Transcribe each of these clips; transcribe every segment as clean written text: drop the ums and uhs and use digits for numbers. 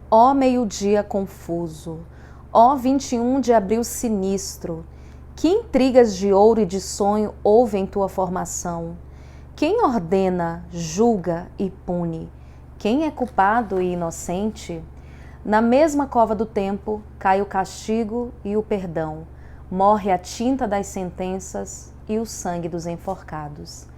Ó meio-dia confuso, ó 21 de abril sinistro, que intrigas de ouro e de sonho houve em tua formação? Quem ordena, julga e pune? Quem é culpado e inocente? Na mesma cova do tempo cai o castigo e o perdão, morre a tinta das sentenças e o sangue dos enforcados.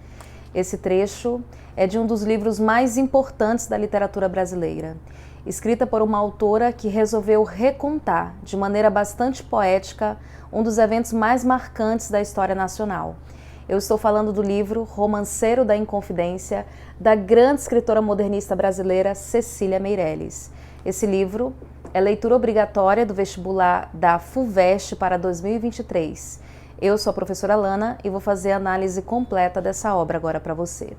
Esse trecho é de um dos livros mais importantes da literatura brasileira, escrita por uma autora que resolveu recontar, de maneira bastante poética, um dos eventos mais marcantes da história nacional. Eu estou falando do livro Romanceiro da Inconfidência, da grande escritora modernista brasileira Cecília Meirelles. Esse livro é leitura obrigatória do vestibular da FUVEST para 2023. Eu sou a professora Lana e vou fazer a análise completa dessa obra agora para você.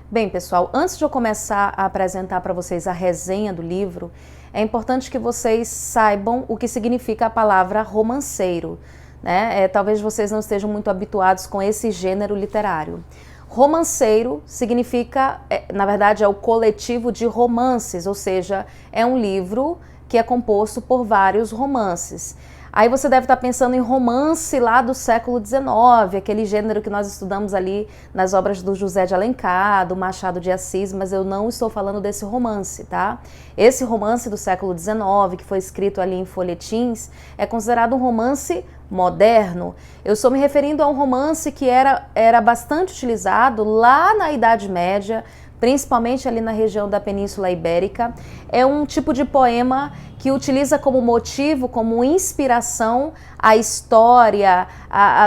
Bem, pessoal, antes de eu começar a apresentar para vocês a resenha do livro, é importante que vocês saibam o que significa a palavra romanceiro, né? Talvez vocês não estejam muito habituados com esse gênero literário. Romanceiro significa, na verdade, é o coletivo de romances, ou seja, é um livro que é composto por vários romances. Aí você deve estar pensando em romance lá do século XIX, aquele gênero que nós estudamos ali nas obras do José de Alencar, do Machado de Assis, mas eu não estou falando desse romance, tá? Esse romance do século XIX, que foi escrito ali em folhetins, é considerado um romance moderno. Eu estou me referindo a um romance que era bastante utilizado lá na Idade Média, principalmente ali na região da Península Ibérica. É um tipo de poema que utiliza como motivo, como inspiração, a história,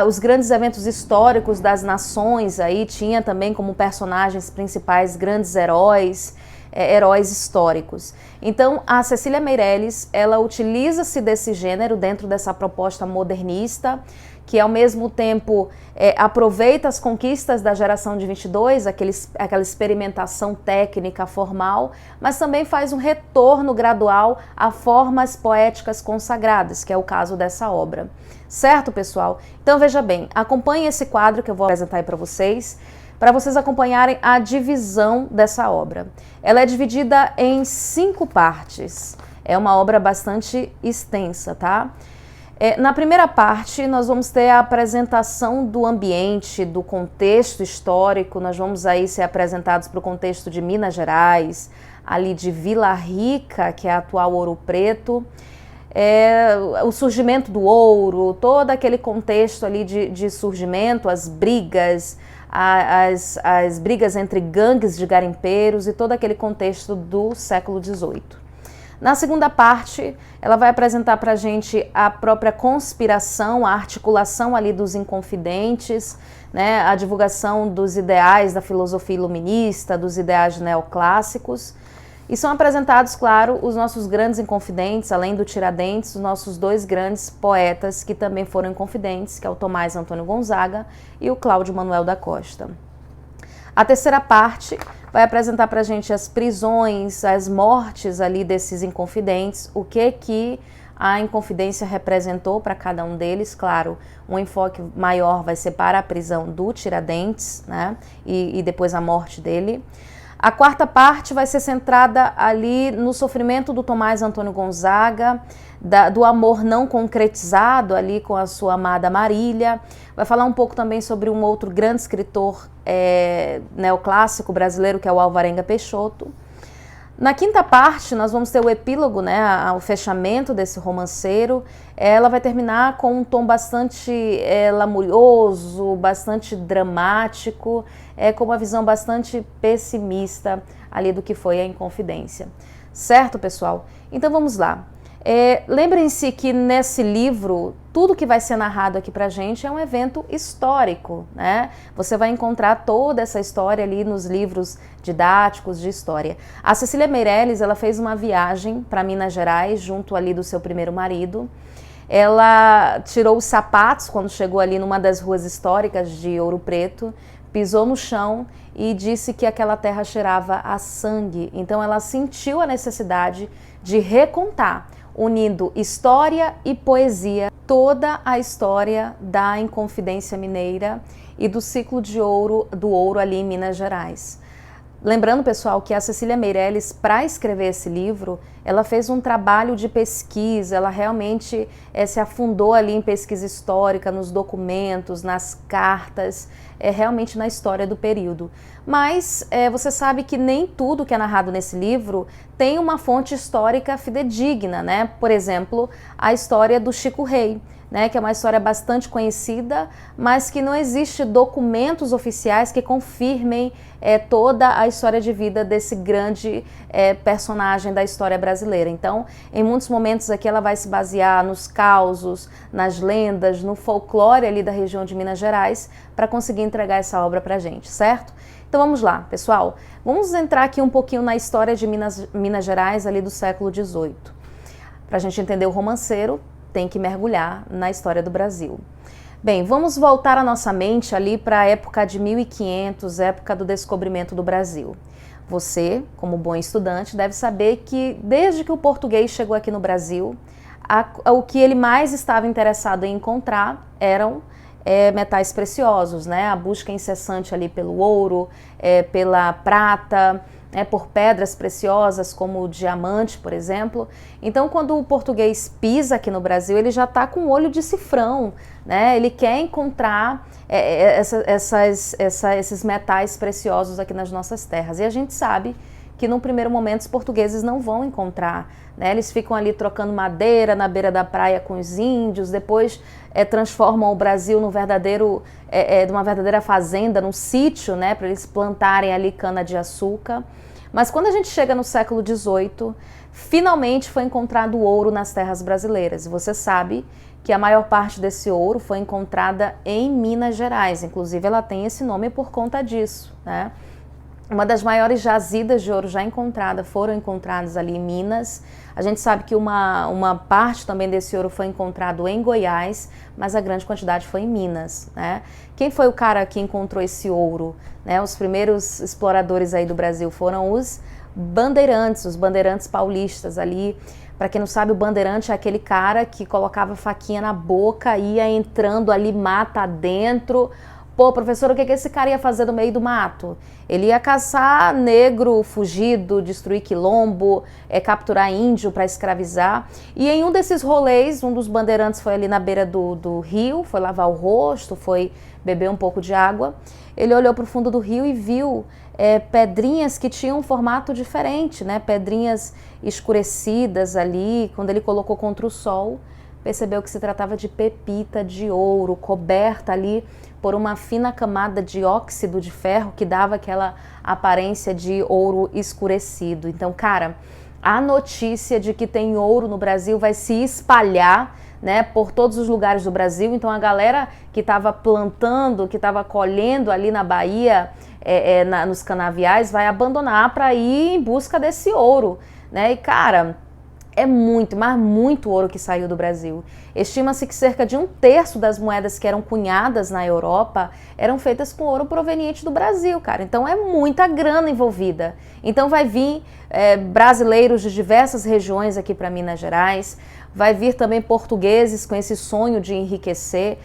os grandes eventos históricos das nações. Aí tinha também como personagens principais grandes heróis, heróis históricos. Então, a Cecília Meirelles, ela utiliza-se desse gênero dentro dessa proposta modernista, que ao mesmo tempo aproveita as conquistas da geração de 22, aquela experimentação técnica formal, mas também faz um retorno gradual a formas poéticas consagradas, que é o caso dessa obra. Certo, pessoal? Então, veja bem, acompanhe esse quadro que eu vou apresentar aí para vocês acompanharem a divisão dessa obra. Ela é dividida em 5 partes. É uma obra bastante extensa, tá? Na primeira parte, nós vamos ter a apresentação do ambiente, do contexto histórico. Nós vamos aí ser apresentados para o contexto de Minas Gerais, ali de Vila Rica, que é a atual Ouro Preto, o surgimento do ouro, todo aquele contexto ali de surgimento, as brigas, as brigas entre gangues de garimpeiros e todo aquele contexto do século XVIII. Na segunda parte, ela vai apresentar para a gente a própria conspiração, a articulação ali dos inconfidentes, né, a divulgação dos ideais da filosofia iluminista, dos ideais neoclássicos. E são apresentados, claro, os nossos grandes inconfidentes, além do Tiradentes, os nossos 2 grandes poetas que também foram inconfidentes, que é o Tomás Antônio Gonzaga e o Cláudio Manuel da Costa. A terceira parte vai apresentar para a gente as prisões, as mortes ali desses inconfidentes, o que a inconfidência representou para cada um deles. Claro, um enfoque maior vai ser para a prisão do Tiradentes, né, e depois a morte dele. A quarta parte vai ser centrada ali no sofrimento do Tomás Antônio Gonzaga, do amor não concretizado ali com a sua amada Marília. Vai falar um pouco também sobre um outro grande escritor neoclássico brasileiro, que é o Alvarenga Peixoto. Na quinta parte, nós vamos ter o epílogo, né, o fechamento desse romanceiro. Ela vai terminar com um tom bastante lamurioso, bastante dramático, com uma visão bastante pessimista ali do que foi a Inconfidência. Certo, pessoal? Então vamos lá. Lembrem-se que nesse livro, tudo que vai ser narrado aqui pra gente é um evento histórico, né? Você vai encontrar toda essa história ali nos livros didáticos de história. A Cecília Meirelles, ela fez uma viagem para Minas Gerais, junto ali do seu primeiro marido. Ela tirou os sapatos quando chegou ali numa das ruas históricas de Ouro Preto, pisou no chão e disse que aquela terra cheirava a sangue. Então ela sentiu a necessidade de recontar, unindo história e poesia, toda a história da Inconfidência Mineira e do ciclo de ouro, do ouro ali em Minas Gerais. Lembrando, pessoal, que a Cecília Meirelles, para escrever esse livro, ela fez um trabalho de pesquisa, ela realmente se afundou ali em pesquisa histórica, nos documentos, nas cartas, realmente na história do período. Mas você sabe que nem tudo que é narrado nesse livro tem uma fonte histórica fidedigna, né? Por exemplo, a história do Chico Rei, né, que é uma história bastante conhecida, mas que não existe documentos oficiais que confirmem toda a história de vida desse grande personagem da história brasileira. Então, em muitos momentos aqui ela vai se basear nos causos, nas lendas, no folclore ali da região de Minas Gerais, para conseguir entregar essa obra para a gente, certo? Então vamos lá, pessoal. Vamos entrar aqui um pouquinho na história de Minas Gerais ali do século XVIII. Para a gente entender o romanceiro, tem que mergulhar na história do Brasil. Bem, vamos voltar a nossa mente ali para a época de 1500, época do descobrimento do Brasil. Você, como bom estudante, deve saber que desde que o português chegou aqui no Brasil, o que ele mais estava interessado em encontrar eram metais preciosos, né? A busca incessante ali pelo ouro, pela prata, por pedras preciosas como o diamante, por exemplo. Então, quando o português pisa aqui no Brasil, ele já está com o olho de cifrão, né? Ele quer encontrar esses metais preciosos aqui nas nossas terras. E a gente sabe que num primeiro momento os portugueses não vão encontrar, né? Eles ficam ali trocando madeira na beira da praia com os índios, depois transformam o Brasil num numa verdadeira fazenda, num sítio, né, para eles plantarem ali cana-de-açúcar. Mas quando a gente chega no século XVIII, finalmente foi encontrado ouro nas terras brasileiras. E você sabe que a maior parte desse ouro foi encontrada em Minas Gerais, inclusive ela tem esse nome por conta disso, né? Uma das maiores jazidas de ouro já encontrada foram encontradas ali em Minas. A gente sabe que uma parte também desse ouro foi encontrado em Goiás, mas a grande quantidade foi em Minas, né? Quem foi o cara que encontrou esse ouro, né? Os primeiros exploradores aí do Brasil foram os bandeirantes paulistas ali. Para quem não sabe, o bandeirante é aquele cara que colocava faquinha na boca, ia entrando ali mata adentro. Pô, professor, o que esse cara ia fazer no meio do mato? Ele ia caçar negro fugido, destruir quilombo, capturar índio para escravizar. E em um desses rolês, um dos bandeirantes foi ali na beira do rio, foi lavar o rosto, foi beber um pouco de água. Ele olhou para o fundo do rio e viu pedrinhas que tinham um formato diferente, né? Pedrinhas escurecidas ali. Quando ele colocou contra o sol, percebeu que se tratava de pepita de ouro, coberta ali por uma fina camada de óxido de ferro que dava aquela aparência de ouro escurecido. Então, cara, a notícia de que tem ouro no Brasil vai se espalhar, né, por todos os lugares do Brasil. Então, a galera que estava plantando, que estava colhendo ali na Bahia, nos canaviais, vai abandonar para ir em busca desse ouro, né? E, cara, é muito, mas muito ouro que saiu do Brasil. Estima-se que cerca de 1/3 das moedas que eram cunhadas na Europa eram feitas com ouro proveniente do Brasil, cara. Então é muita grana envolvida. Então vai vir brasileiros de diversas regiões aqui para Minas Gerais, vai vir também portugueses com esse sonho de enriquecer.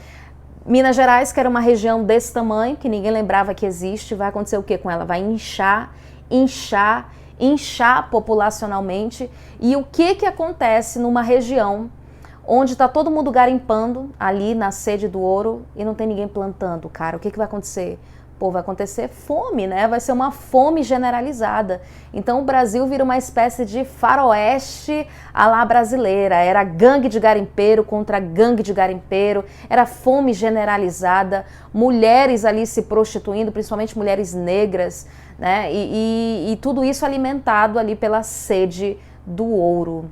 Minas Gerais, que era uma região desse tamanho, que ninguém lembrava que existe, vai acontecer o que com ela? Vai inchar populacionalmente. E o que acontece numa região onde está todo mundo garimpando ali na sede do ouro e não tem ninguém plantando, cara? O que vai acontecer? Pô, vai acontecer fome, né? Vai ser uma fome generalizada. Então o Brasil vira uma espécie de faroeste à la brasileira. Era gangue de garimpeiro contra gangue de garimpeiro, era fome generalizada, mulheres ali se prostituindo, principalmente mulheres negras, né? E tudo isso alimentado ali pela sede do ouro.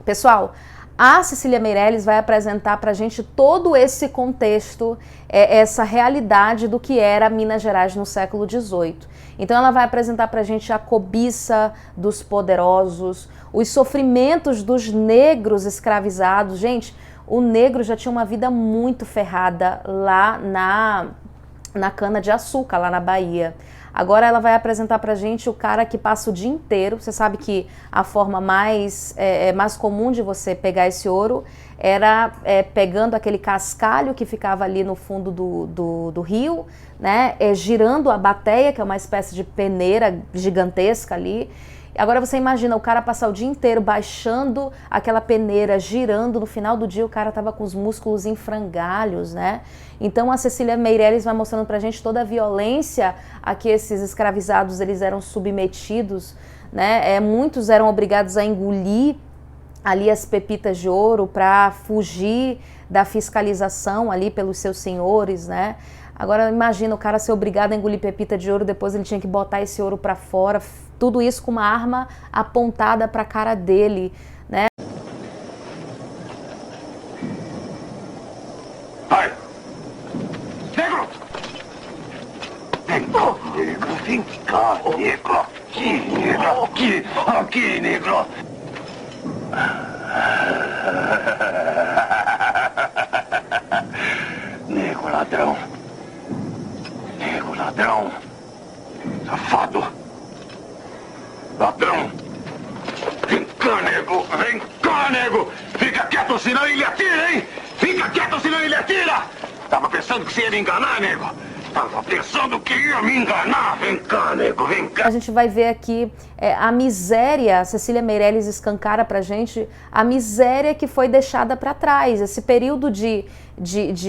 Pessoal, a Cecília Meirelles vai apresentar para a gente todo esse contexto, essa realidade do que era Minas Gerais no século XVIII. Então ela vai apresentar para a gente a cobiça dos poderosos, os sofrimentos dos negros escravizados. Gente, o negro já tinha uma vida muito ferrada lá na cana-de-açúcar, lá na Bahia. Agora ela vai apresentar pra gente o cara que passa o dia inteiro. Você sabe que a forma mais comum de você pegar esse ouro era pegando aquele cascalho que ficava ali no fundo do rio, né, girando a bateia, que é uma espécie de peneira gigantesca ali. Agora você imagina o cara passar o dia inteiro baixando aquela peneira, girando, no final do dia o cara tava com os músculos em frangalhos, né? Então a Cecília Meirelles vai mostrando pra gente toda a violência a que esses escravizados eles eram submetidos, né? Muitos eram obrigados a engolir ali as pepitas de ouro para fugir da fiscalização ali pelos seus senhores, né? Agora imagina o cara ser obrigado a engolir pepita de ouro, depois ele tinha que botar esse ouro para fora, tudo isso com uma arma apontada para a cara dele, né? Vai! Negro! Negro, vem cá, negro! Aqui, negro! Nego ladrão! Nego ladrão! Safado! Ladrão! Vem cá, nego! Vem cá, nego! Fica quieto, senão ele atira, hein? Fica quieto, senão ele atira! Tava pensando que você ia me enganar, nego? Tava pensando que ia me enganar! Vem cá, nego, vem cá! A gente vai ver aqui a miséria, a Cecília Meirelles escancara pra gente a miséria que foi deixada para trás. Esse período de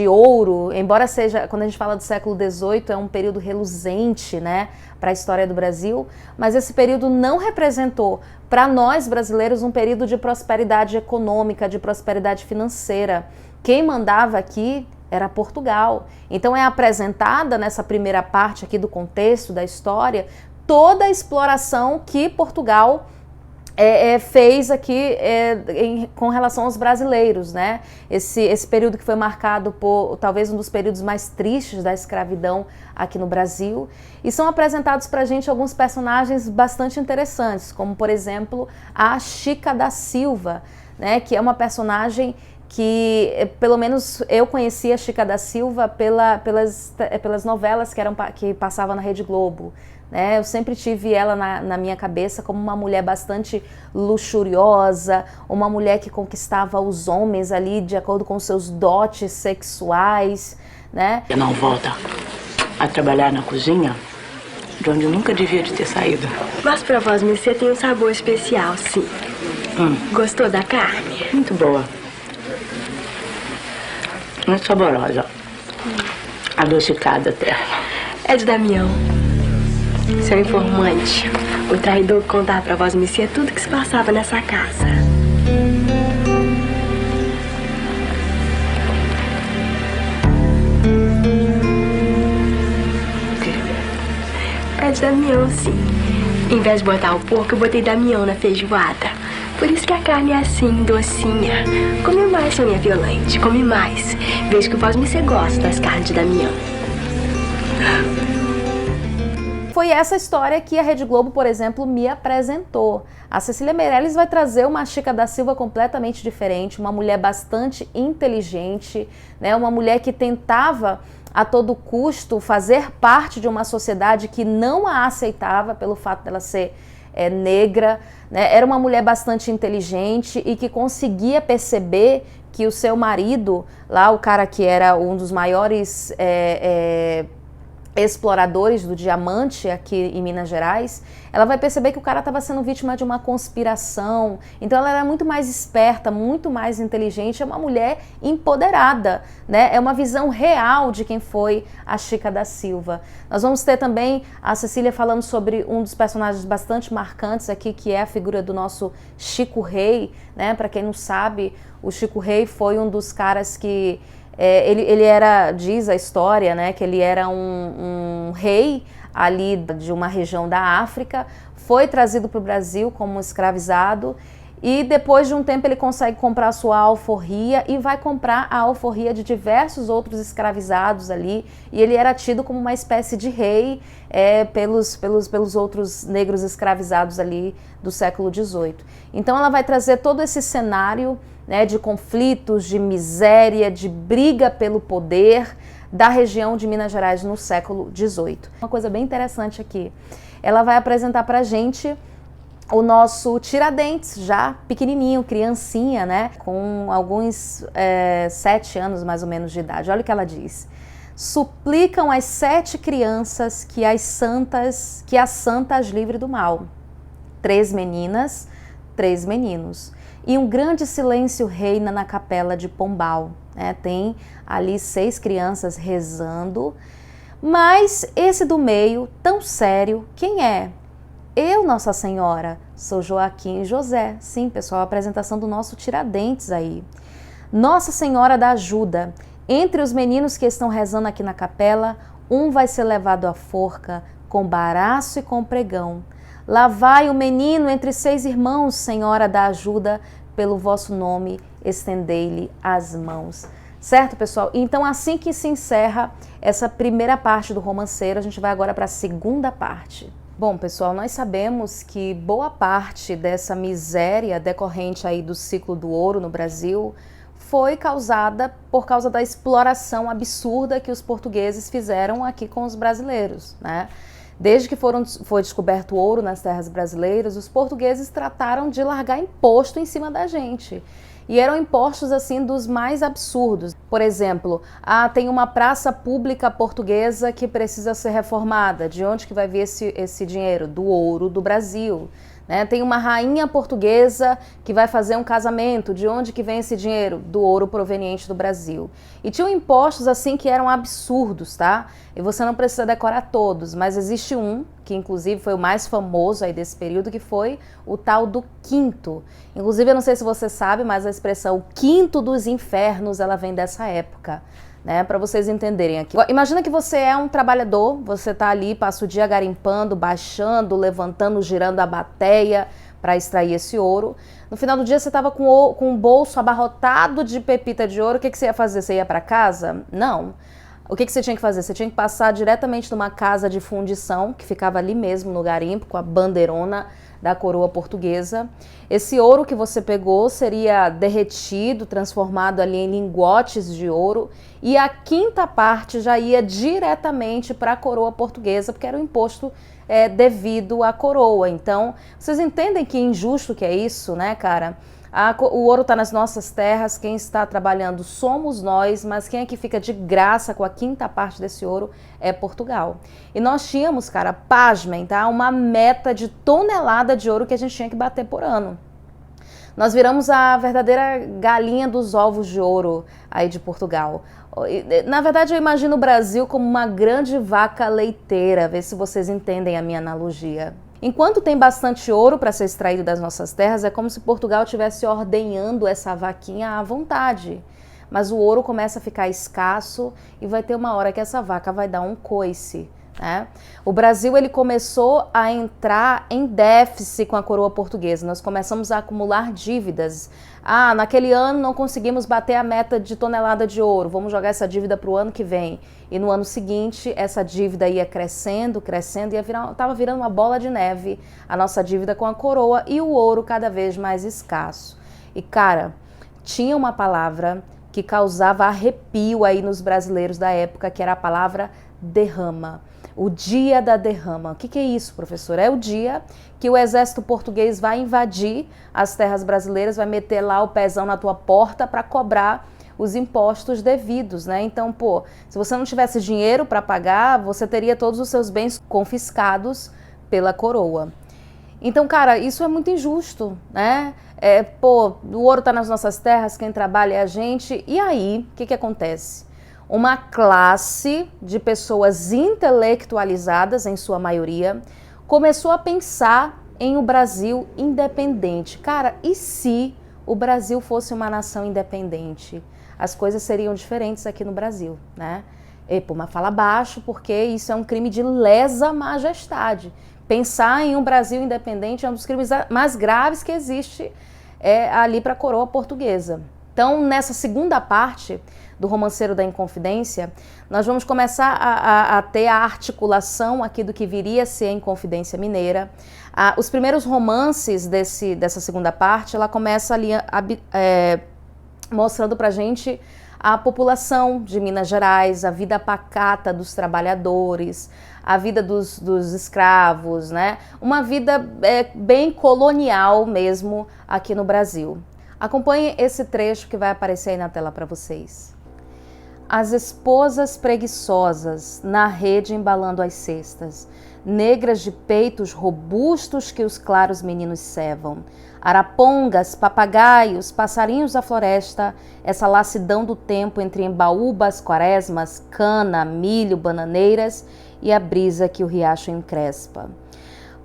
ouro, embora seja, quando a gente fala do século XVIII, é um período reluzente, né, para a história do Brasil, mas esse período não representou para nós brasileiros um período de prosperidade econômica, de prosperidade financeira. Quem mandava aqui era Portugal. Então é apresentada nessa primeira parte aqui do contexto da história toda a exploração que Portugal fez aqui com relação aos brasileiros, né? Esse período que foi marcado por talvez um dos períodos mais tristes da escravidão aqui no Brasil. E são apresentados pra gente alguns personagens bastante interessantes, como por exemplo a Chica da Silva, né? Que é uma personagem que, pelo menos, eu conhecia a Chica da Silva pelas novelas que passavam na Rede Globo, né? Eu sempre tive ela na minha cabeça como uma mulher bastante luxuriosa, uma mulher que conquistava os homens ali de acordo com seus dotes sexuais, né? Eu não volta a trabalhar na cozinha, de onde eu nunca devia de ter saído. Mas pra vós, você tem um sabor especial, sim. Gostou da carne? Muito boa. Muito saborosa. Adocicada até. É de Damião, seu informante. O traidor que contava pra vós, Messia, tudo que se passava nessa casa. O quê? É de Damião, sim. Em vez de botar o porco, eu botei Damião na feijoada. Por isso que a carne é assim, docinha. Come mais, Sonia Violante, come mais. Vejo que vós me gosta das carnes de Damião. Foi essa história que a Rede Globo, por exemplo, me apresentou. A Cecília Meirelles vai trazer uma Chica da Silva completamente diferente, uma mulher bastante inteligente, né? Uma mulher que tentava a todo custo fazer parte de uma sociedade que não a aceitava pelo fato dela ser negra, né? Era uma mulher bastante inteligente e que conseguia perceber que o seu marido, lá o cara que era um dos maiores exploradores do diamante aqui em Minas Gerais, ela vai perceber que o cara estava sendo vítima de uma conspiração. Então ela era muito mais esperta, muito mais inteligente, é uma mulher empoderada, né? É uma visão real de quem foi a Chica da Silva. Nós vamos ter também a Cecília falando sobre um dos personagens bastante marcantes aqui, que é a figura do nosso Chico Rei, né? Para quem não sabe, o Chico Rei foi um dos caras que ele era, diz a história, né, que ele era um rei ali de uma região da África, foi trazido para o Brasil como escravizado e depois de um tempo ele consegue comprar a sua alforria e vai comprar a alforria de diversos outros escravizados ali, e ele era tido como uma espécie de rei pelos outros negros escravizados ali do século XVIII. Então ela vai trazer todo esse cenário, né, de conflitos, de miséria, de briga pelo poder, da região de Minas Gerais no século XVIII. Uma coisa bem interessante aqui, ela vai apresentar pra gente o nosso Tiradentes, já pequenininho, criancinha, né, com alguns 7 anos mais ou menos de idade. Olha o que ela diz. Suplicam as 7 crianças que as santas livre do mal. 3 meninas, 3 meninos. E um grande silêncio reina na capela de Pombal. Né? Tem ali 6 crianças rezando, mas esse do meio, tão sério, quem é? Eu, Nossa Senhora, sou Joaquim e José. Sim, pessoal, a apresentação do nosso Tiradentes aí. Nossa Senhora da Ajuda. Entre os meninos que estão rezando aqui na capela, um vai ser levado à forca com baraço e com pregão. Lá vai o menino entre 6 irmãos, Senhora da Ajuda, pelo vosso nome estendei-lhe as mãos. Certo, pessoal? Então, assim que se encerra essa primeira parte do romanceiro, a gente vai agora para a segunda parte. Bom, pessoal, nós sabemos que boa parte dessa miséria decorrente aí do ciclo do ouro no Brasil foi causada por causa da exploração absurda que os portugueses fizeram aqui com os brasileiros, né? Desde que foi descoberto o ouro nas terras brasileiras, os portugueses trataram de largar imposto em cima da gente. E eram impostos, assim, dos mais absurdos. Por exemplo, tem uma praça pública portuguesa que precisa ser reformada. De onde que vai vir esse dinheiro? Do ouro do Brasil. Né? Tem uma rainha portuguesa que vai fazer um casamento. De onde que vem esse dinheiro? Do ouro proveniente do Brasil. E tinham impostos assim que eram absurdos, tá? E você não precisa decorar todos, mas existe um, que inclusive foi o mais famoso aí desse período, que foi o tal do quinto. Inclusive, eu não sei se você sabe, mas a expressão quinto dos infernos, ela vem dessa época. Né, para vocês entenderem aqui. Imagina que você é um trabalhador, você tá ali, passa o dia garimpando, baixando, levantando, girando a bateia para extrair esse ouro. No final do dia você estava com o bolso abarrotado de pepita de ouro. O que você ia fazer? Você ia para casa? Não. O que você tinha que fazer? Você tinha que passar diretamente numa casa de fundição, que ficava ali mesmo no garimpo, com a bandeirona da coroa portuguesa. Esse ouro que você pegou seria derretido, transformado ali em lingotes de ouro, e a quinta parte já ia diretamente para a coroa portuguesa, porque era o imposto devido à coroa. Então, vocês entendem que injusto que é isso, né, cara? O ouro está nas nossas terras, quem está trabalhando somos nós, mas quem é que fica de graça com a quinta parte desse ouro é Portugal. E nós tínhamos, cara, pasmem, tá? Uma meta de tonelada de ouro que a gente tinha que bater por ano. Nós viramos a verdadeira galinha dos ovos de ouro aí de Portugal. Na verdade, eu imagino o Brasil como uma grande vaca leiteira, vê se vocês entendem a minha analogia. Enquanto tem bastante ouro para ser extraído das nossas terras, é como se Portugal estivesse ordenhando essa vaquinha à vontade. Mas o ouro começa a ficar escasso e vai ter uma hora que essa vaca vai dar um coice. Né? O Brasil ele começou a entrar em déficit com a coroa portuguesa. Nós começamos a acumular dívidas. Naquele ano não conseguimos bater a meta de tonelada de ouro, vamos jogar essa dívida para o ano que vem. E no ano seguinte, essa dívida ia crescendo, crescendo, e estava virando uma bola de neve a nossa dívida com a coroa e o ouro cada vez mais escasso. E, cara, tinha uma palavra que causava arrepio aí nos brasileiros da época, que era a palavra derrama. O dia da derrama. O que é isso, professor? É o dia que o exército português vai invadir as terras brasileiras, vai meter lá o pezão na tua porta para cobrar os impostos devidos, né? Então, se você não tivesse dinheiro para pagar, você teria todos os seus bens confiscados pela coroa. Então, cara, isso é muito injusto, né? O ouro tá nas nossas terras, quem trabalha é a gente. E aí, o que acontece? Uma classe de pessoas intelectualizadas, em sua maioria, começou a pensar em um Brasil independente. Cara, e se o Brasil fosse uma nação independente? As coisas seriam diferentes aqui no Brasil, né? Mas fala baixo, porque isso é um crime de lesa majestade. Pensar em um Brasil independente é um dos crimes mais graves que existe ali para a coroa portuguesa. Então, nessa segunda parte do Romanceiro da Inconfidência, nós vamos começar a ter a articulação aqui do que viria a ser a Inconfidência Mineira. Os primeiros romances dessa segunda parte, ela começa ali mostrando pra gente a população de Minas Gerais, a vida pacata dos trabalhadores, a vida dos escravos, né? Uma vida bem colonial mesmo aqui no Brasil. Acompanhe esse trecho que vai aparecer aí na tela para vocês. As esposas preguiçosas na rede embalando as cestas, negras de peitos robustos que os claros meninos cevam, arapongas, papagaios, passarinhos da floresta, essa lassidão do tempo entre embaúbas, quaresmas, cana, milho, bananeiras e a brisa que o riacho encrespa.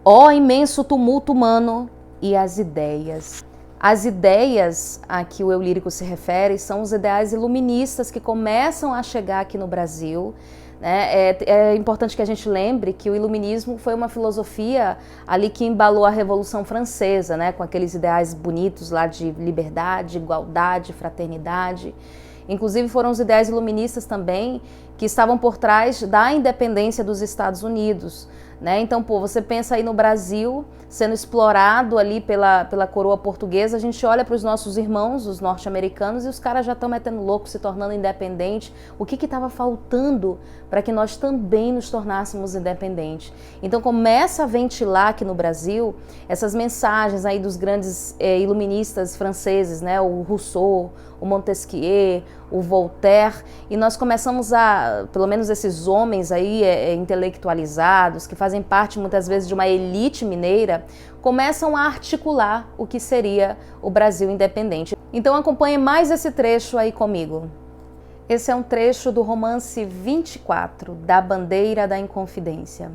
Ó imenso tumulto humano e as ideias. As ideias a que o eu lírico se refere são os ideais iluministas que começam a chegar aqui no Brasil. É importante que a gente lembre que o iluminismo foi uma filosofia ali que embalou a Revolução Francesa, né, com aqueles ideais bonitos lá de liberdade, igualdade, fraternidade. Inclusive foram os ideais iluministas também que estavam por trás da independência dos Estados Unidos. Né? Então, você pensa aí no Brasil sendo explorado ali pela coroa portuguesa, a gente olha para os nossos irmãos, os norte-americanos, e os caras já estão metendo louco, se tornando independentes. O que estava faltando para que nós também nos tornássemos independentes? Então começa a ventilar aqui no Brasil essas mensagens aí dos grandes iluministas franceses, né? O Rousseau, o Montesquieu, o Voltaire, e nós começamos a, pelo menos esses homens aí intelectualizados, que fazem parte muitas vezes de uma elite mineira, começam a articular o que seria o Brasil independente. Então acompanhe mais esse trecho aí comigo. Esse é um trecho do romance 24, da Bandeira da Inconfidência.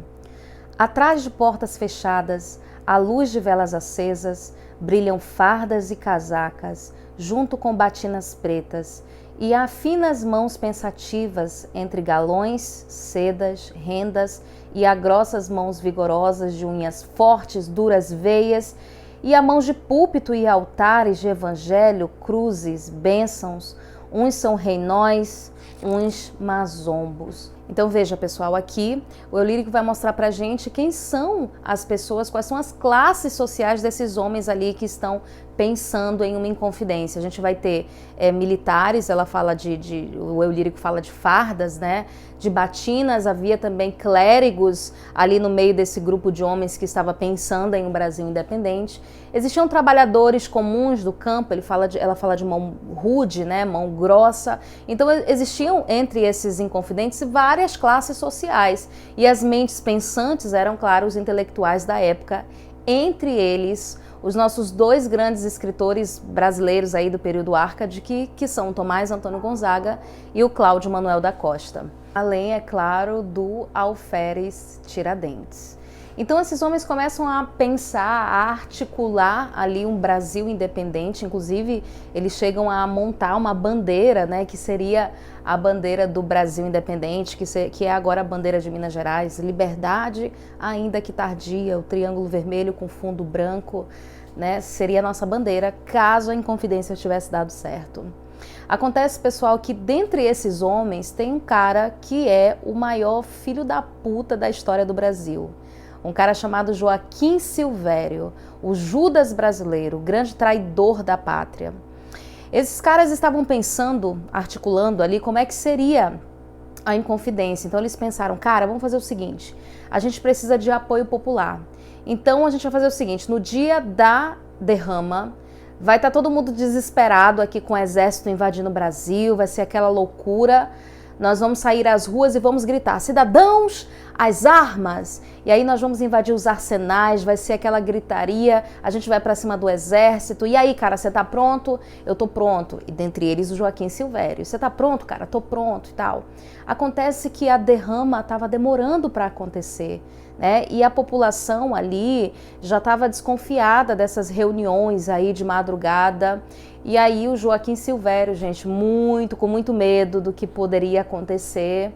Atrás de portas fechadas, à luz de velas acesas, brilham fardas e casacas, junto com batinas pretas, e há finas mãos pensativas entre galões, sedas, rendas, e há grossas mãos vigorosas de unhas fortes, duras veias, e há mãos de púlpito e altares de evangelho, cruzes, bênçãos, uns são reinóis, uns mazombos. Então veja, pessoal, aqui o eu lírico vai mostrar pra gente quem são as pessoas, quais são as classes sociais desses homens ali que estão pensando em uma inconfidência. A gente vai ter militares, ela fala o eu lírico fala de fardas, né? De batinas, havia também clérigos ali no meio desse grupo de homens que estava pensando em um Brasil independente. Existiam trabalhadores comuns do campo, ela fala de mão rude, né? Mão grossa. Então existiam entre esses inconfidentes várias classes sociais, e as mentes pensantes eram, claro, os intelectuais da época, entre eles os nossos dois grandes escritores brasileiros aí do período Arcade, que são o Tomás Antônio Gonzaga e o Cláudio Manuel da Costa. Além, é claro, do Alferes Tiradentes. Então esses homens começam a pensar, a articular ali um Brasil independente. Inclusive eles chegam a montar uma bandeira, né, que seria a bandeira do Brasil independente, que é agora a bandeira de Minas Gerais, liberdade ainda que tardia, o triângulo vermelho com fundo branco, né, seria a nossa bandeira caso a Inconfidência tivesse dado certo. Acontece, pessoal, que dentre esses homens tem um cara que é o maior filho da puta da história do Brasil. Um cara chamado Joaquim Silvério, o Judas brasileiro, o grande traidor da pátria. Esses caras estavam pensando, articulando ali como é que seria a Inconfidência. Então eles pensaram, cara, vamos fazer o seguinte, a gente precisa de apoio popular. Então a gente vai fazer o seguinte, no dia da derrama, vai estar todo mundo desesperado aqui com o exército invadindo o Brasil, vai ser aquela loucura. Nós vamos sair às ruas e vamos gritar, cidadãos, às armas! E aí nós vamos invadir os arsenais, vai ser aquela gritaria, a gente vai para cima do exército. E aí, cara, você tá pronto? Eu tô pronto. E dentre eles o Joaquim Silvério. Você tá pronto, cara? Tô pronto e tal. Acontece que a derrama estava demorando para acontecer, né? E a população ali já estava desconfiada dessas reuniões aí de madrugada. E aí o Joaquim Silvério, gente, com muito medo do que poderia acontecer,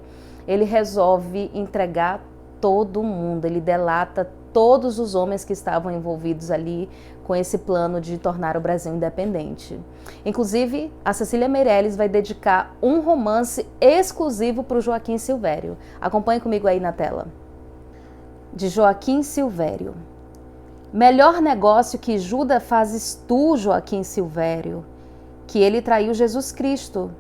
ele resolve entregar todo mundo, ele delata todos os homens que estavam envolvidos ali com esse plano de tornar o Brasil independente. Inclusive, a Cecília Meirelles vai dedicar um romance exclusivo para o Joaquim Silvério. Acompanhe comigo aí na tela. De Joaquim Silvério. Melhor negócio que Judas fazes tu, Joaquim Silvério, que ele traiu Jesus Cristo.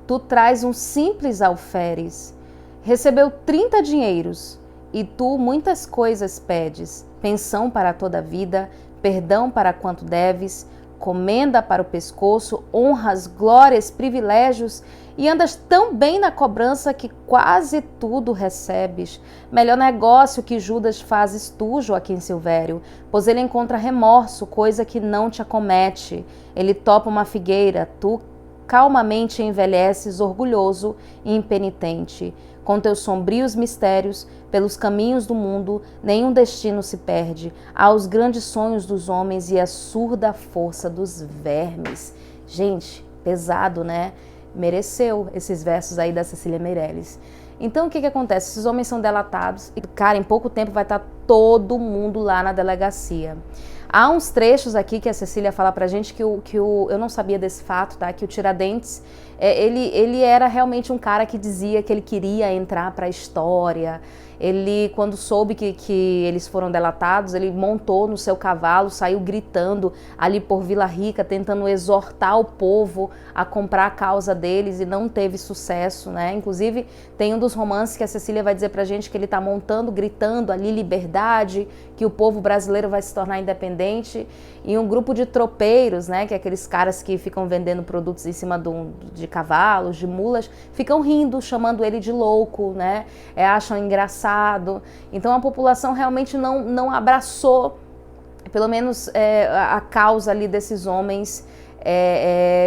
tu traz um simples alferes. Recebeu 30 dinheiros, e tu muitas coisas pedes, pensão para toda a vida, perdão para quanto deves, comenda para o pescoço, honras, glórias, privilégios, e andas tão bem na cobrança que quase tudo recebes. Melhor negócio que Judas fazes tu, Joaquim Silvério, pois ele encontra remorso, coisa que não te acomete. Ele topa uma figueira, tu calmamente envelheces, orgulhoso e impenitente. Com teus sombrios mistérios, pelos caminhos do mundo, nenhum destino se perde. Há os grandes sonhos dos homens e a surda força dos vermes. Gente, pesado, né? Mereceu esses versos aí da Cecília Meirelles. Então, o que acontece? Esses homens são delatados e, cara, em pouco tempo vai estar todo mundo lá na delegacia. Há uns trechos aqui que a Cecília fala pra gente eu não sabia desse fato, tá? Que o Tiradentes, ele era realmente um cara que dizia que ele queria entrar pra história. Ele, quando soube que eles foram delatados, ele montou no seu cavalo, saiu gritando ali por Vila Rica, tentando exortar o povo a comprar a causa deles, e não teve sucesso, né? Inclusive, tem um dos romances que a Cecília vai dizer pra gente que ele tá montando, gritando ali liberdade, que o povo brasileiro vai se tornar independente, e um grupo de tropeiros, né, que é aqueles caras que ficam vendendo produtos em cima de cavalos, de mulas, ficam rindo, chamando ele de louco, né? Acham engraçado. Então a população realmente não abraçou, pelo menos a causa ali desses homens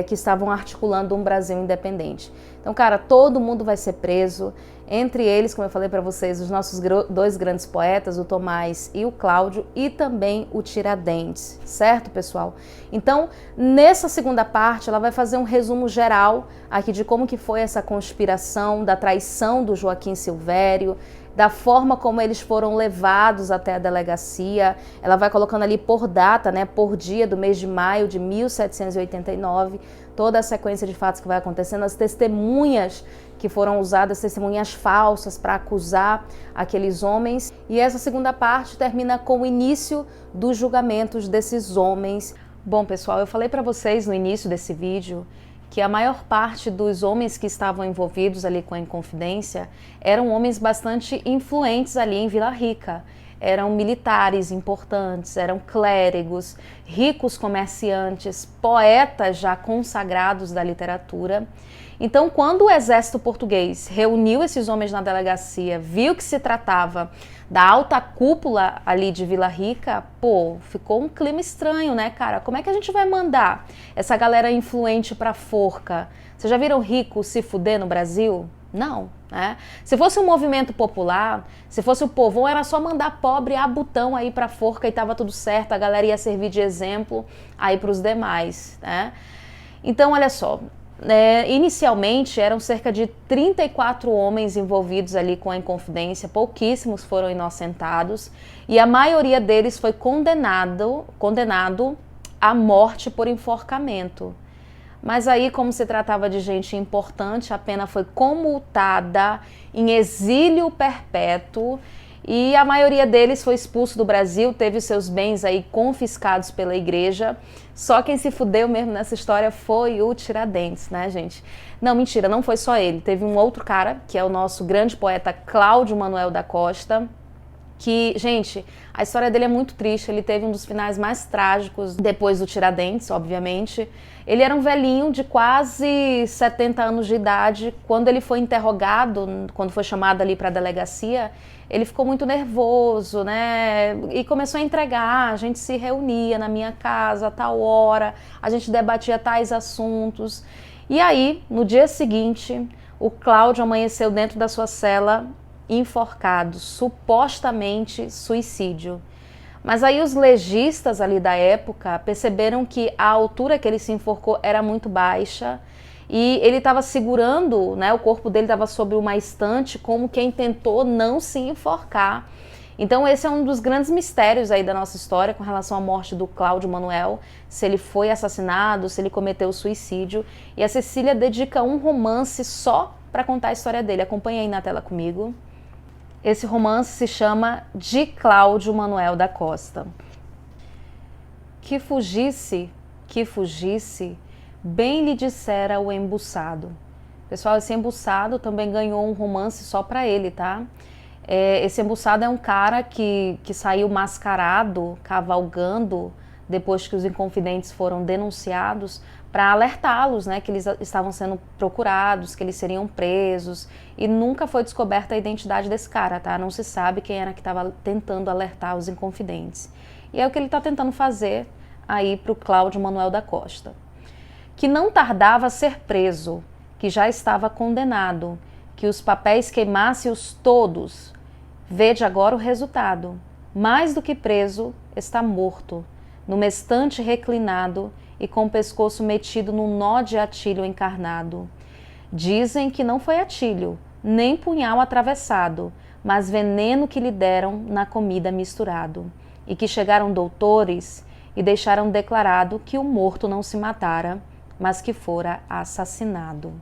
que estavam articulando um Brasil independente. Então, cara, todo mundo vai ser preso. Entre eles, como eu falei para vocês, os nossos dois grandes poetas, o Tomás e o Cláudio, e também o Tiradentes, certo, pessoal? Então, nessa segunda parte, ela vai fazer um resumo geral aqui de como que foi essa conspiração, da traição do Joaquim Silvério, da forma como eles foram levados até a delegacia. Ela vai colocando ali por data, né, por dia do mês de maio de 1789, toda a sequência de fatos que vai acontecendo, as testemunhas que foram usadas, testemunhas falsas para acusar aqueles homens. E essa segunda parte termina com o início dos julgamentos desses homens. Bom, pessoal, eu falei para vocês no início desse vídeo que a maior parte dos homens que estavam envolvidos ali com a Inconfidência eram homens bastante influentes ali em Vila Rica. Eram militares importantes, eram clérigos, ricos comerciantes, poetas já consagrados da literatura. Então, quando o exército português reuniu esses homens na delegacia, viu que se tratava da alta cúpula ali de Vila Rica, pô, ficou um clima estranho, né, cara? Como é que a gente vai mandar essa galera influente pra forca? Vocês já viram rico se fuder no Brasil? Não, né? Se fosse um movimento popular, se fosse o povão, era só mandar pobre a botão aí pra forca e tava tudo certo, a galera ia servir de exemplo aí pros demais, né? Então, olha só, inicialmente eram cerca de 34 homens envolvidos ali com a Inconfidência, pouquíssimos foram inocentados e a maioria deles foi condenado à morte por enforcamento. Mas aí, como se tratava de gente importante, a pena foi comutada em exílio perpétuo e a maioria deles foi expulso do Brasil, teve seus bens aí confiscados pela igreja. Só quem se fudeu mesmo nessa história foi o Tiradentes, né, gente? Não, mentira, não foi só ele. Teve um outro cara, que é o nosso grande poeta Cláudio Manuel da Costa, que, gente, a história dele é muito triste. Ele teve um dos finais mais trágicos depois do Tiradentes, obviamente. Ele era um velhinho de quase 70 anos de idade. Quando ele foi interrogado, quando foi chamado ali para a delegacia, ele ficou muito nervoso, né? E começou a entregar. A gente se reunia na minha casa a tal hora, a gente debatia tais assuntos. E aí, no dia seguinte, o Cláudio amanheceu dentro da sua cela enforcado, supostamente suicídio. Mas aí os legistas ali da época perceberam que a altura que ele se enforcou era muito baixa e ele estava segurando, né, o corpo dele estava sobre uma estante como quem tentou não se enforcar. Então esse é um dos grandes mistérios aí da nossa história com relação à morte do Cláudio Manuel, se ele foi assassinado, se ele cometeu suicídio. E a Cecília dedica um romance só para contar a história dele. Acompanha aí na tela comigo. Esse romance se chama De Cláudio Manuel da Costa. Que fugisse, bem lhe dissera o embuçado. Pessoal, esse embuçado também ganhou um romance só para ele, tá? Esse embuçado é um cara que saiu mascarado, cavalgando, depois que os Inconfidentes foram denunciados, para alertá-los, né, que eles estavam sendo procurados, que eles seriam presos, e nunca foi descoberta a identidade desse cara, tá? Não se sabe quem era que estava tentando alertar os Inconfidentes. E é o que ele está tentando fazer aí para o Cláudio Manuel da Costa, que não tardava a ser preso, que já estava condenado, que os papéis queimasse-os todos. Vede agora o resultado. Mais do que preso, está morto, numa estante reclinado e com o pescoço metido num nó de atilho encarnado. Dizem que não foi atilho, nem punhal atravessado, mas veneno que lhe deram na comida misturado, e que chegaram doutores e deixaram declarado que o morto não se matara, mas que fora assassinado.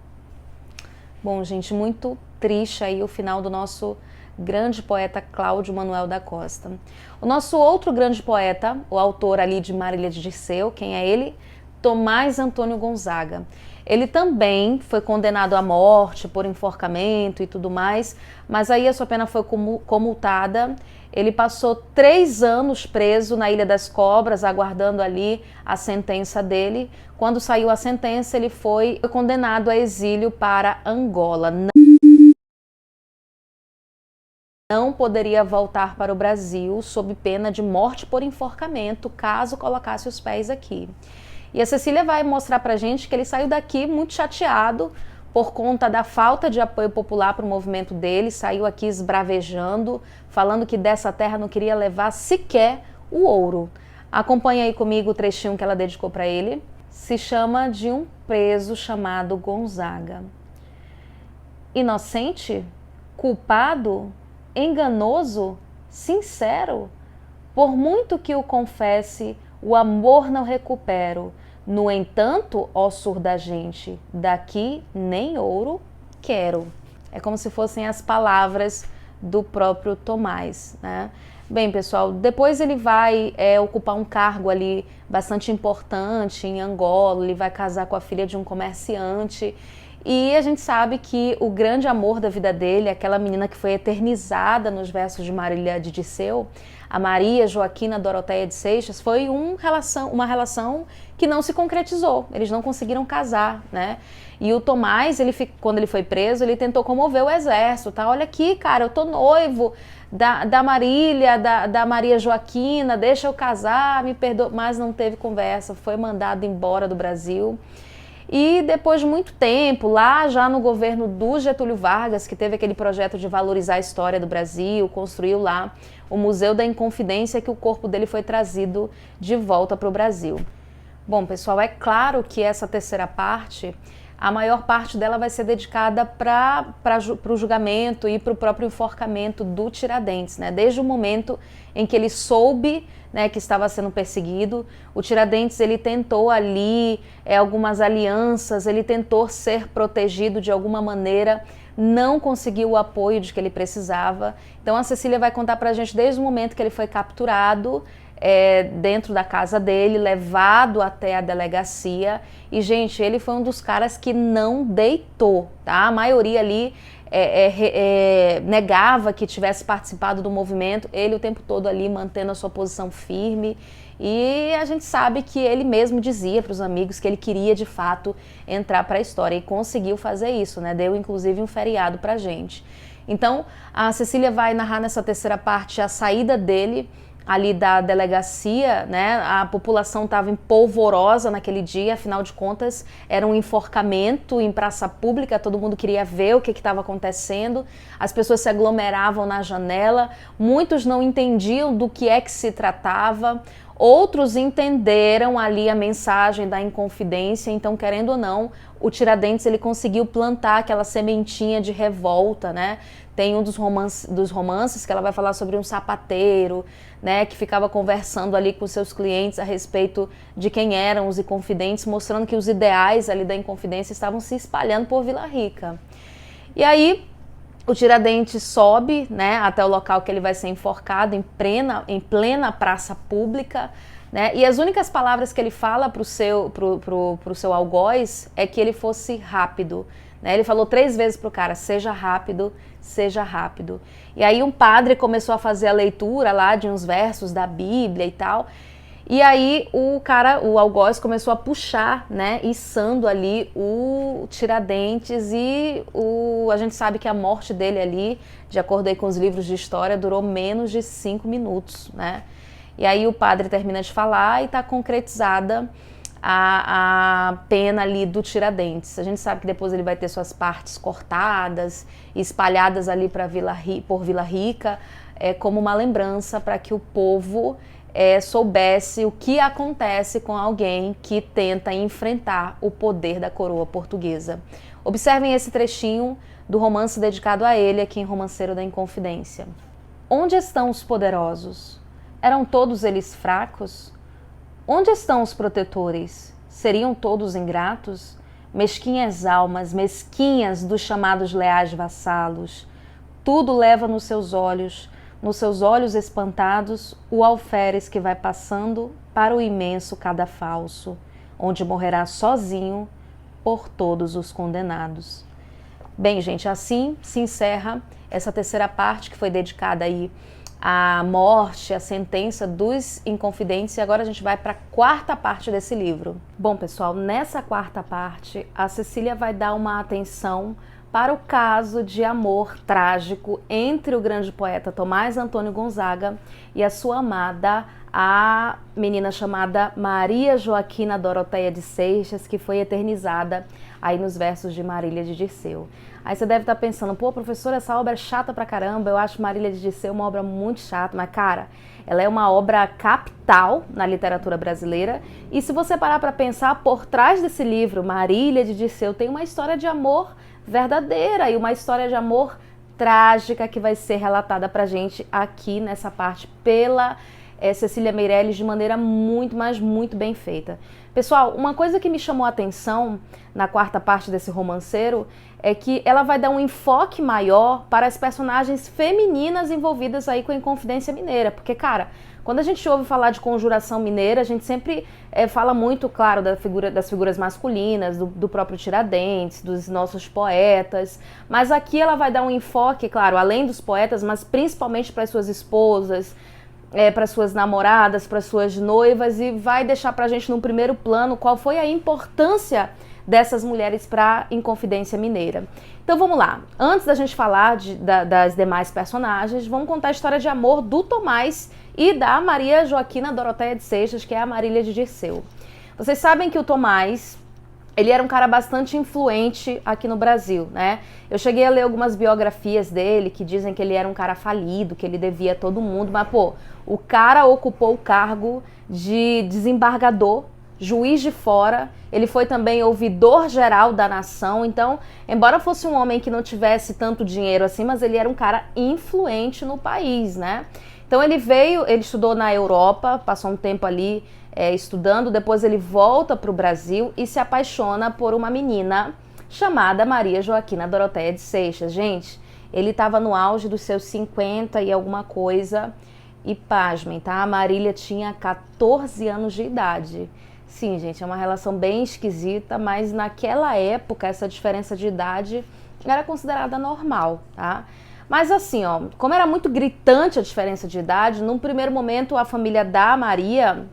Bom, gente, muito triste aí o final do nosso grande poeta Cláudio Manuel da Costa. O nosso outro grande poeta, o autor ali de Marília de Dirceu, quem é ele? Tomás Antônio Gonzaga. Ele também foi condenado à morte por enforcamento e tudo mais, mas aí a sua pena foi comutada. Ele passou 3 anos preso na Ilha das Cobras, aguardando ali a sentença dele. Quando saiu a sentença, ele foi condenado a exílio para Angola. Não poderia voltar para o Brasil sob pena de morte por enforcamento, caso colocasse os pés aqui. E a Cecília vai mostrar pra gente que ele saiu daqui muito chateado por conta da falta de apoio popular para o movimento dele, saiu aqui esbravejando, falando que dessa terra não queria levar sequer o ouro. Acompanha aí comigo o trechinho que ela dedicou para ele. Se chama de um preso chamado Gonzaga. Inocente? Culpado? Enganoso? Sincero? Por muito que o confesse, o amor não recupero. No entanto, ó surda gente, daqui nem ouro quero. É como se fossem as palavras do próprio Tomás, né? Bem, pessoal, depois ele vai ocupar um cargo ali bastante importante em Angola, ele vai casar com a filha de um comerciante. E a gente sabe que o grande amor da vida dele, aquela menina que foi eternizada nos versos de Marília de Dirceu, a Maria Joaquina Doroteia de Seixas, foi uma relação que não se concretizou, eles não conseguiram casar, né? E o Tomás, quando ele foi preso, ele tentou comover o exército, tá? Olha aqui, cara, eu tô noivo da Marília, da Maria Joaquina, deixa eu casar, me perdoa, mas não teve conversa, foi mandado embora do Brasil. E depois de muito tempo, lá já no governo do Getúlio Vargas, que teve aquele projeto de valorizar a história do Brasil, construiu lá o Museu da Inconfidência, que o corpo dele foi trazido de volta para o Brasil. Bom, pessoal, é claro que essa terceira parte, a maior parte dela vai ser dedicada para o julgamento e para o próprio enforcamento do Tiradentes, né? Desde o momento em que ele soube, né, que estava sendo perseguido, o Tiradentes ele tentou ali algumas alianças, ele tentou ser protegido de alguma maneira, não conseguiu o apoio de que ele precisava. Então a Cecília vai contar pra gente desde o momento que ele foi capturado dentro da casa dele, levado até a delegacia. E, gente, ele foi um dos caras que não deitou, tá? A maioria ali negava que tivesse participado do movimento, ele o tempo todo ali mantendo a sua posição firme. E a gente sabe que ele mesmo dizia para os amigos que ele queria de fato entrar para a história e conseguiu fazer isso, né? Deu inclusive um feriado pra gente. Então a Cecília vai narrar nessa terceira parte a saída dele ali da delegacia, né? A população estava empolvorosa naquele dia, afinal de contas era um enforcamento em praça pública, todo mundo queria ver o que estava acontecendo, as pessoas se aglomeravam na janela, muitos não entendiam do que é que se tratava, outros entenderam ali a mensagem da Inconfidência, então, querendo ou não, o Tiradentes ele conseguiu plantar aquela sementinha de revolta, né? Tem um dos romances que ela vai falar sobre um sapateiro, né, que ficava conversando ali com seus clientes a respeito de quem eram os Inconfidentes, mostrando que os ideais ali da Inconfidência estavam se espalhando por Vila Rica. E aí o Tiradentes sobe, né, até o local que ele vai ser enforcado, em plena praça pública, né, e as únicas palavras que ele fala pro seu algoz é que ele fosse rápido, né? Ele falou 3 vezes pro cara, seja rápido, seja rápido. E aí um padre começou a fazer a leitura lá de uns versos da Bíblia e tal. E aí o algoz começou a puxar, né, içando ali o Tiradentes e a gente sabe que a morte dele ali, de acordo aí com os livros de história, durou menos de 5 minutos, né? E aí o padre termina de falar e está concretizada a pena ali do Tiradentes. A gente sabe que depois ele vai ter suas partes cortadas e espalhadas ali por Vila Rica, como uma lembrança para que o povo soubesse o que acontece com alguém que tenta enfrentar o poder da coroa portuguesa. Observem esse trechinho do romance dedicado a ele aqui em Romanceiro da Inconfidência. Onde estão os poderosos? Eram todos eles fracos? Onde estão os protetores? Seriam todos ingratos? Mesquinhas almas, mesquinhas dos chamados leais vassalos. Tudo leva nos seus olhos espantados, o alferes que vai passando para o imenso cadafalso, onde morrerá sozinho por todos os condenados. Bem, gente, assim se encerra essa terceira parte que foi dedicada aí à morte, à sentença dos Inconfidentes, e agora a gente vai para a quarta parte desse livro. Bom, pessoal, nessa quarta parte, a Cecília vai dar uma atenção para o caso de amor trágico entre o grande poeta Tomás Antônio Gonzaga e a sua amada, a menina chamada Maria Joaquina Doroteia de Seixas, que foi eternizada aí nos versos de Marília de Dirceu. Aí você deve estar pensando, pô, professora, essa obra é chata pra caramba, eu acho Marília de Dirceu uma obra muito chata, mas cara, ela é uma obra capital na literatura brasileira, e se você parar para pensar, por trás desse livro, Marília de Dirceu, tem uma história de amor verdadeira e uma história de amor trágica que vai ser relatada pra gente aqui nessa parte pela Cecília Meirelles de maneira muito, mas muito bem feita. Pessoal, uma coisa que me chamou a atenção na quarta parte desse romanceiro é que ela vai dar um enfoque maior para as personagens femininas envolvidas aí com a Inconfidência Mineira, porque, cara, quando a gente ouve falar de conjuração mineira, a gente sempre fala muito, claro, das figuras masculinas, do próprio Tiradentes, dos nossos poetas, mas aqui ela vai dar um enfoque, claro, além dos poetas, mas principalmente para as suas esposas, para suas namoradas, para suas noivas, e vai deixar para a gente no primeiro plano qual foi a importância dessas mulheres para a Inconfidência Mineira. Então vamos lá, antes da gente falar das demais personagens, vamos contar a história de amor do Tomás e da Maria Joaquina Doroteia de Seixas, que é a Marília de Dirceu. Vocês sabem que o Tomás, ele era um cara bastante influente aqui no Brasil, né? Eu cheguei a ler algumas biografias dele que dizem que ele era um cara falido, que ele devia a todo mundo, mas pô, o cara ocupou o cargo de desembargador, juiz de fora, ele foi também ouvidor geral da nação, então, embora fosse um homem que não tivesse tanto dinheiro assim, mas ele era um cara influente no país, né? Então ele estudou na Europa, passou um tempo ali estudando, depois ele volta para o Brasil e se apaixona por uma menina chamada Maria Joaquina Doroteia de Seixas. Gente, ele estava no auge dos seus 50 e alguma coisa, e pasmem, tá? A Marília tinha 14 anos de idade. Sim, gente, é uma relação bem esquisita, mas naquela época essa diferença de idade era considerada normal, tá? Mas assim, ó, como era muito gritante a diferença de idade, num primeiro momento a família da Maria,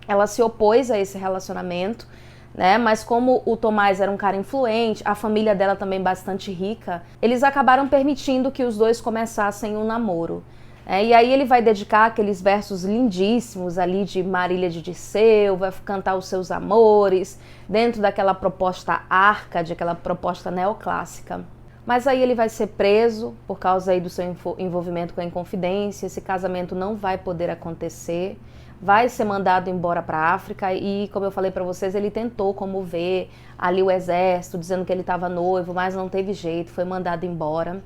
ela se opôs a esse relacionamento, né? Mas como o Tomás era um cara influente, a família dela também bastante rica, eles acabaram permitindo que os dois começassem um namoro. E aí ele vai dedicar aqueles versos lindíssimos ali de Marília de Dirceu, vai cantar os seus amores, dentro daquela proposta árcade, aquela proposta neoclássica. Mas aí ele vai ser preso por causa aí do seu envolvimento com a Inconfidência, esse casamento não vai poder acontecer, vai ser mandado embora para a África e, como eu falei para vocês, ele tentou comover ali o exército, dizendo que ele estava noivo, mas não teve jeito, foi mandado embora.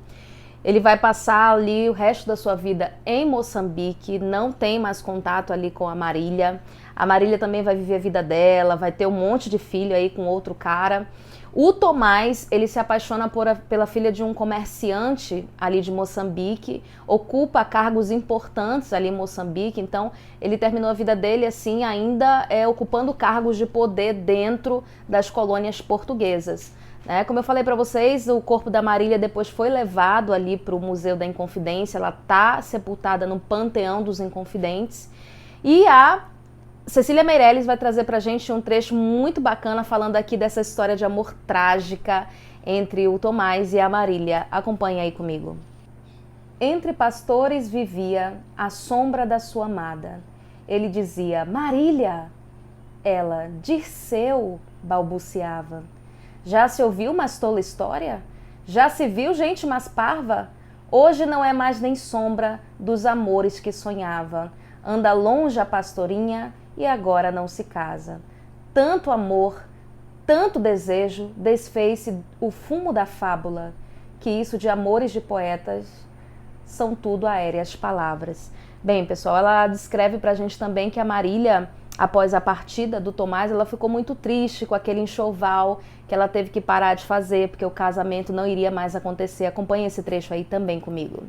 Ele vai passar ali o resto da sua vida em Moçambique, não tem mais contato ali com a Marília. A Marília também vai viver a vida dela, vai ter um monte de filho aí com outro cara. O Tomás, ele se apaixona pela filha de um comerciante ali de Moçambique, ocupa cargos importantes ali em Moçambique, então ele terminou a vida dele assim, ainda ocupando cargos de poder dentro das colônias portuguesas. né? Como eu falei para vocês, o corpo da Marília depois foi levado ali para o Museu da Inconfidência, ela está sepultada no Panteão dos Inconfidentes. E a Cecília Meirelles vai trazer para a gente um trecho muito bacana falando aqui dessa história de amor trágica entre o Tomás e a Marília. Acompanhe aí comigo. Entre pastores vivia a sombra da sua amada. Ele dizia, Marília! Ela, Dirceu, balbuciava. Já se ouviu mais tola história? Já se viu gente mais parva? Hoje não é mais nem sombra dos amores que sonhava. Anda longe a pastorinha e agora não se casa. Tanto amor, tanto desejo, desfez-se o fumo da fábula, que isso de amores de poetas são tudo aéreas palavras. Bem, pessoal, ela descreve pra gente também que a Marília, após a partida do Tomás, ela ficou muito triste com aquele enxoval que ela teve que parar de fazer, porque o casamento não iria mais acontecer. Acompanhe esse trecho aí também comigo.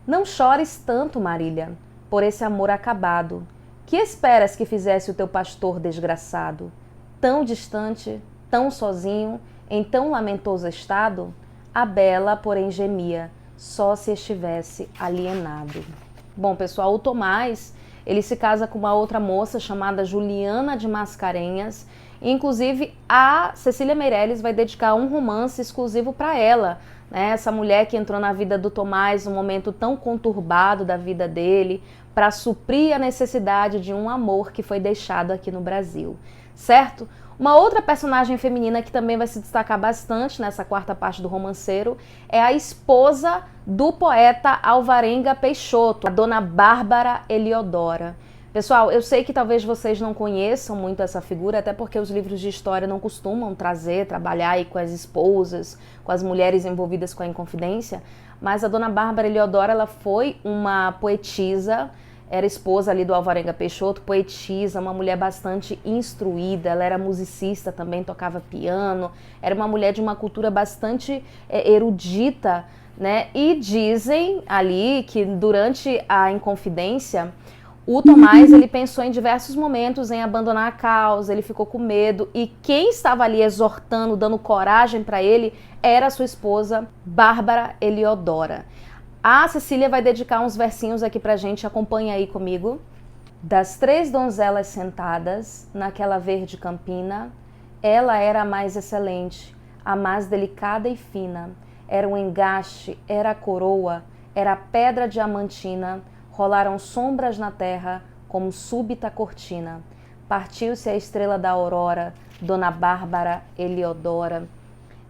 Não chores tanto, Marília, por esse amor acabado. Que esperas que fizesse o teu pastor desgraçado? Tão distante, tão sozinho, em tão lamentoso estado? A bela, porém, gemia, só se estivesse alienado. Bom, pessoal, o Tomás, ele se casa com uma outra moça chamada Juliana de Mascarenhas. Inclusive, a Cecília Meirelles vai dedicar um romance exclusivo para ela, né? Essa mulher que entrou na vida do Tomás num momento tão conturbado da vida dele, para suprir a necessidade de um amor que foi deixado aqui no Brasil, certo? Uma outra personagem feminina que também vai se destacar bastante nessa quarta parte do romanceiro é a esposa do poeta Alvarenga Peixoto, a dona Bárbara Eliodora. Pessoal, eu sei que talvez vocês não conheçam muito essa figura, até porque os livros de história não costumam trabalhar aí com as esposas, com as mulheres envolvidas com a Inconfidência, mas a dona Bárbara Eliodora, ela foi uma poetisa, era esposa ali do Alvarenga Peixoto, poetisa, uma mulher bastante instruída, ela era musicista também, tocava piano, era uma mulher de uma cultura bastante erudita, né? E dizem ali que durante a Inconfidência, o Tomás, ele pensou em diversos momentos em abandonar a causa, ele ficou com medo, e quem estava ali exortando, dando coragem para ele, era a sua esposa, Bárbara Eliodora. A Cecília vai dedicar uns versinhos aqui pra gente, acompanha aí comigo. Das 3 donzelas sentadas naquela verde campina, ela era a mais excelente, a mais delicada e fina. Era um engaste, era a coroa, era a pedra diamantina, rolaram sombras na terra como súbita cortina. Partiu-se a estrela da aurora, Dona Bárbara Eliodora.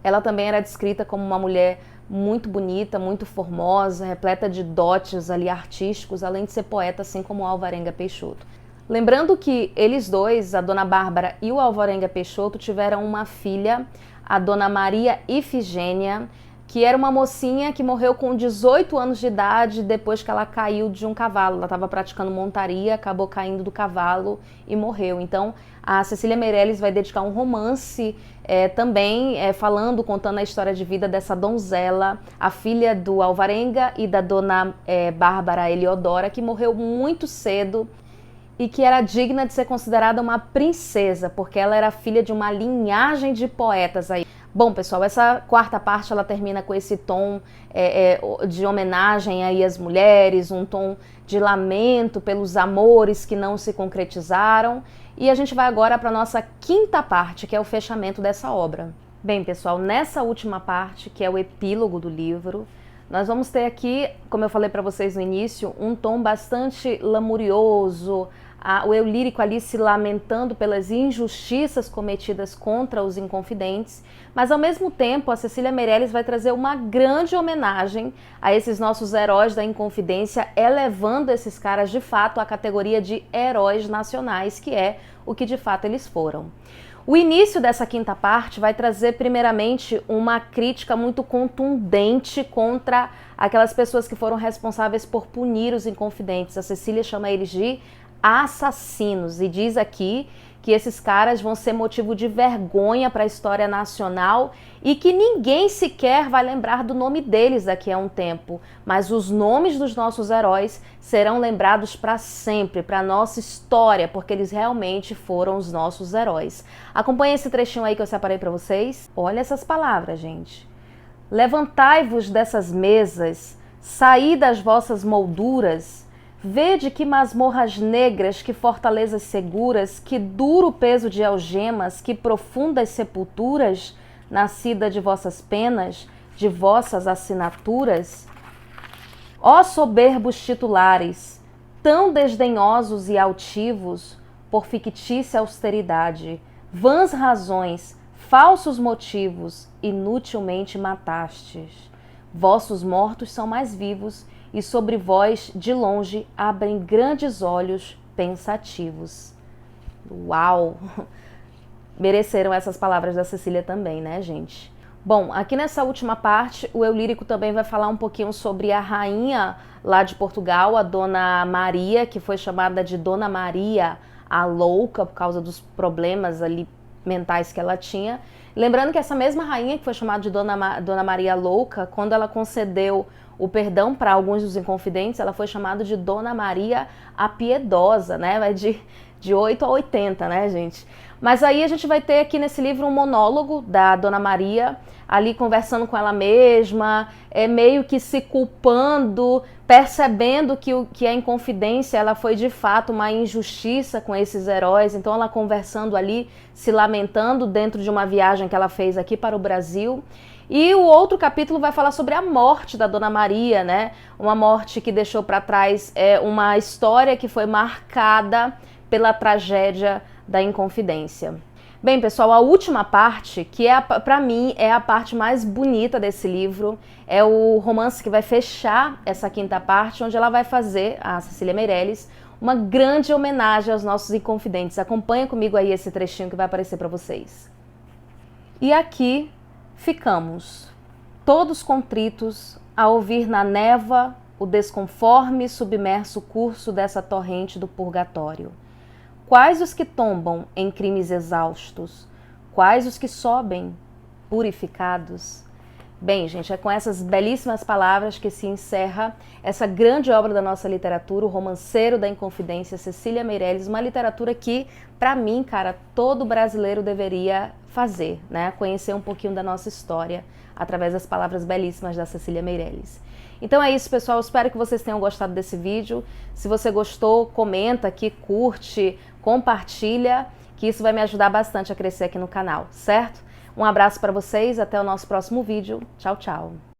Ela também era descrita como uma mulher muito bonita, muito formosa, repleta de dotes ali artísticos, além de ser poeta, assim como o Alvarenga Peixoto. Lembrando que eles dois, a Dona Bárbara e o Alvarenga Peixoto, tiveram uma filha, a Dona Maria Ifigênia, que era uma mocinha que morreu com 18 anos de idade depois que ela caiu de um cavalo. Ela estava praticando montaria, acabou caindo do cavalo e morreu. Então, a Cecília Meirelles vai dedicar um romance também contando a história de vida dessa donzela, a filha do Alvarenga e da Dona Bárbara Eliodora, que morreu muito cedo e que era digna de ser considerada uma princesa, porque ela era filha de uma linhagem de poetas aí. Bom, pessoal, essa quarta parte ela termina com esse tom de homenagem aí às mulheres, um tom de lamento pelos amores que não se concretizaram. E a gente vai agora para a nossa quinta parte, que é o fechamento dessa obra. Bem, pessoal, nessa última parte, que é o epílogo do livro, nós vamos ter aqui, como eu falei para vocês no início, um tom bastante lamurioso, o eu lírico ali se lamentando pelas injustiças cometidas contra os inconfidentes, mas ao mesmo tempo a Cecília Meirelles vai trazer uma grande homenagem a esses nossos heróis da Inconfidência, elevando esses caras de fato à categoria de heróis nacionais, que é o que de fato eles foram. O início dessa quinta parte vai trazer primeiramente uma crítica muito contundente contra aquelas pessoas que foram responsáveis por punir os inconfidentes. A Cecília chama eles de assassinos e diz aqui que esses caras vão ser motivo de vergonha para a história nacional e que ninguém sequer vai lembrar do nome deles daqui a um tempo. Mas os nomes dos nossos heróis serão lembrados para sempre, para a nossa história, porque eles realmente foram os nossos heróis. Acompanhe esse trechinho aí que eu separei para vocês. Olha essas palavras, gente. Levantai-vos dessas mesas, saí das vossas molduras. Vede que masmorras negras, que fortalezas seguras, que duro peso de algemas, que profundas sepulturas, nascida de vossas penas, de vossas assinaturas. Ó soberbos titulares, tão desdenhosos e altivos, por fictícia austeridade, vãs razões, falsos motivos, inutilmente matastes. Vossos mortos são mais vivos, e sobre vós, de longe, abrem grandes olhos pensativos. Uau! Mereceram essas palavras da Cecília também, né, gente? Bom, aqui nessa última parte, o eu lírico também vai falar um pouquinho sobre a rainha lá de Portugal, a Dona Maria, que foi chamada de Dona Maria a Louca, por causa dos problemas ali mentais que ela tinha. Lembrando que essa mesma rainha, que foi chamada de Dona Maria Louca, quando ela concedeu o perdão para alguns dos inconfidentes, ela foi chamada de Dona Maria a Piedosa, né? Vai de 8 a 80, né, gente? Mas aí a gente vai ter aqui nesse livro um monólogo da Dona Maria, ali conversando com ela mesma, meio que se culpando, percebendo que a Inconfidência ela foi de fato uma injustiça com esses heróis. Então ela conversando ali, se lamentando dentro de uma viagem que ela fez aqui para o Brasil. E o outro capítulo vai falar sobre a morte da Dona Maria, né? Uma morte que deixou para trás uma história que foi marcada pela tragédia da Inconfidência. Bem, pessoal, a última parte, que para mim é a parte mais bonita desse livro, é o romance que vai fechar essa quinta parte, onde ela vai fazer, a Cecília Meirelles, uma grande homenagem aos nossos inconfidentes. Acompanha comigo aí esse trechinho que vai aparecer para vocês. E aqui ficamos, todos contritos, a ouvir na névoa o desconforme e submerso curso dessa torrente do purgatório. Quais os que tombam em crimes exaustos? Quais os que sobem purificados? Bem, gente, é com essas belíssimas palavras que se encerra essa grande obra da nossa literatura, O Romanceiro da Inconfidência, Cecília Meirelles, uma literatura que, para mim, cara, todo brasileiro deveria fazer, né? Conhecer um pouquinho da nossa história através das palavras belíssimas da Cecília Meirelles. Então é isso, pessoal, eu espero que vocês tenham gostado desse vídeo. Se você gostou, comenta aqui, curte, compartilha, que isso vai me ajudar bastante a crescer aqui no canal, certo? Um abraço para vocês, até o nosso próximo vídeo. Tchau, tchau!